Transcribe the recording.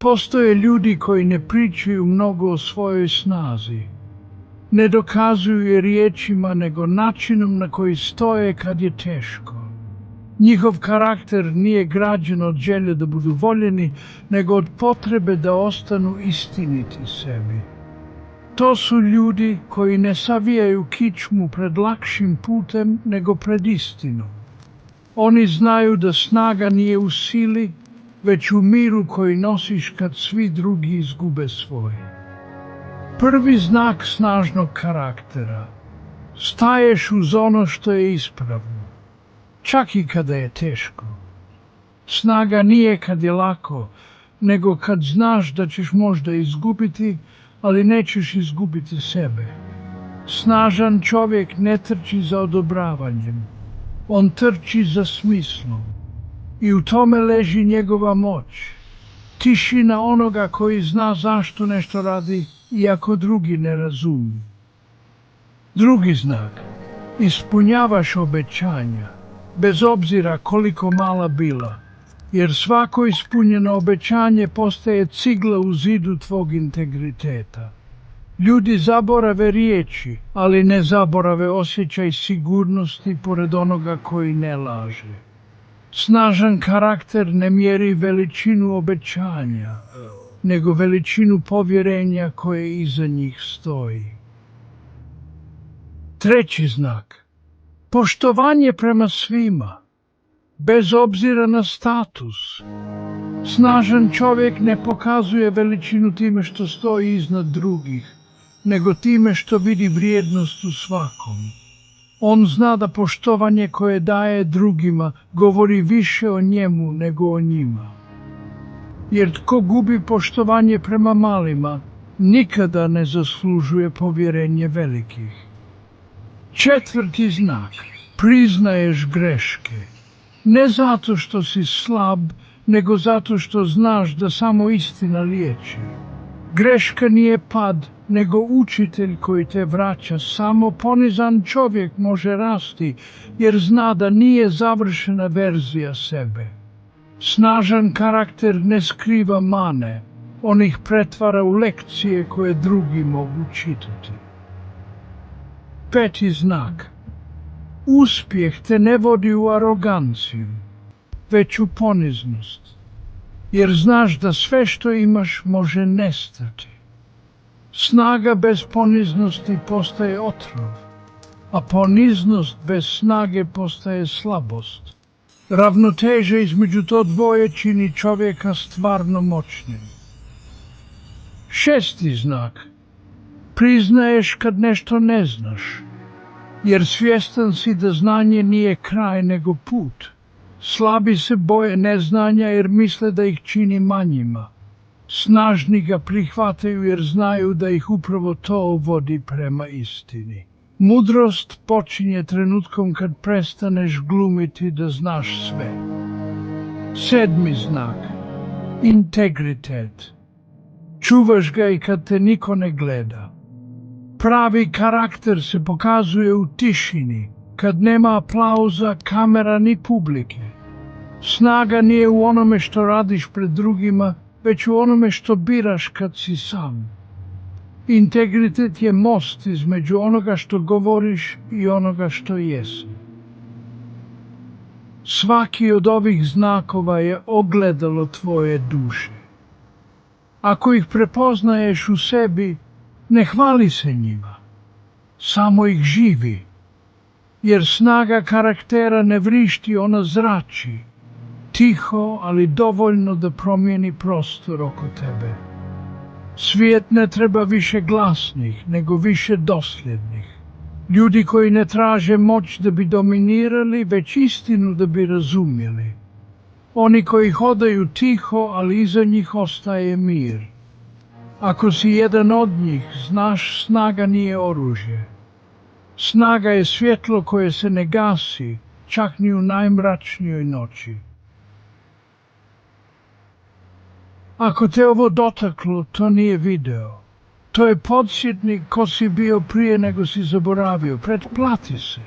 Postoje ljudi koji ne pričaju mnogo o svojoj snazi. Ne dokazuju je riječima, nego načinom na koji stoje kad je teško. Njihov karakter nije građen od želje da budu voljeni, nego od potrebe da ostanu istiniti sebi. To su ljudi koji ne savijaju kičmu pred lakšim putem, nego pred istinu. Oni znaju da snaga nije u sili, već u miru koji nosiš kad svi drugi izgube svoj. Prvi znak snažnog karaktera. Staješ uz ono što je ispravno, čak i kada je teško. Snaga nije kad je lako, nego kad znaš da ćeš možda izgubiti, ali nećeš izgubiti sebe. Snažan čovjek ne trči za odobravanjem, on trči za smislom. I u tome leži njegova moć. Tišina onoga koji zna zašto nešto radi, iako drugi ne razumiju. Drugi znak. Ispunjavaš obećanja, bez obzira koliko mala bila, jer svako ispunjeno obećanje postaje cigla u zidu tvog integriteta. Ljudi zaborave riječi, ali ne zaborave osjećaj sigurnosti pored onoga koji ne laže. Snažan karakter ne mjeri veličinu obećanja, nego veličinu povjerenja koje iza njih stoji. Treći znak. Poštovanje prema svima, bez obzira na status. Snažan čovjek ne pokazuje veličinu time što stoji iznad drugih, nego time što vidi vrijednost u svakom. On zna da poštovanje koje daje drugima govori više o njemu nego o njima. Jer tko gubi poštovanje prema malima, nikada ne zaslužuje povjerenje velikih. Četvrti znak. Priznaješ greške. Ne zato što si slab, nego zato što znaš da samo istina liječi. Greška nije pad, nego učitelj koji te vraća. Samo ponizan čovjek može rasti, jer zna da nije završena verzija sebe. Snažan karakter ne skriva mane, on ih pretvara u lekcije koje drugi mogu čitati. Peti znak. Uspjeh te ne vodi u aroganciju, već u poniznost, jer znaš da sve što imaš može nestati. Snaga bez poniznosti postaje otrov, a poniznost bez snage postaje slabost. Ravnoteža između to dvoje čini čovjeka stvarno moćnim. Šesti znak. Priznaješ kad nešto ne znaš, jer svjestan si da znanje nije kraj nego put. Slabi se boje neznanja jer misle da ih čini manjima. Snažni ga prihvataju jer znaju da ih upravo to vodi prema istini. Mudrost počinje trenutkom kad prestaneš glumiti da znaš sve. Sedmi znak. Integritet. Čuvaš ga i kad te niko ne gleda. Pravi karakter se pokazuje u tišini, kad nema aplauza, kamera ni publike. Snaga nije u onome što radiš pred drugima, već u onome što biraš kad si sam. Integritet je most između onoga što govoriš i onoga što jesi. Svaki od ovih znakova je ogledalo tvoje duše. Ako ih prepoznaješ u sebi, ne hvali se njima, samo ih živi, jer snaga karaktera ne vrišti, ona zrači, tiho, ali dovoljno da promijeni prostor oko tebe. Svijet ne treba više glasnih, nego više dosljednih. Ljudi koji ne traže moć da bi dominirali, već istinu da bi razumjeli. Oni koji hodaju tiho, ali iza njih ostaje mir. Ako si jedan od njih, znaš, snaga nije oružje. Snaga je svjetlo koje se ne gasi, čak ni u najmračnijoj noći. Ako te ovo dotaklo, to nije video. To je podsjetnik ko si bio prije nego si zaboravio. Pretplati se.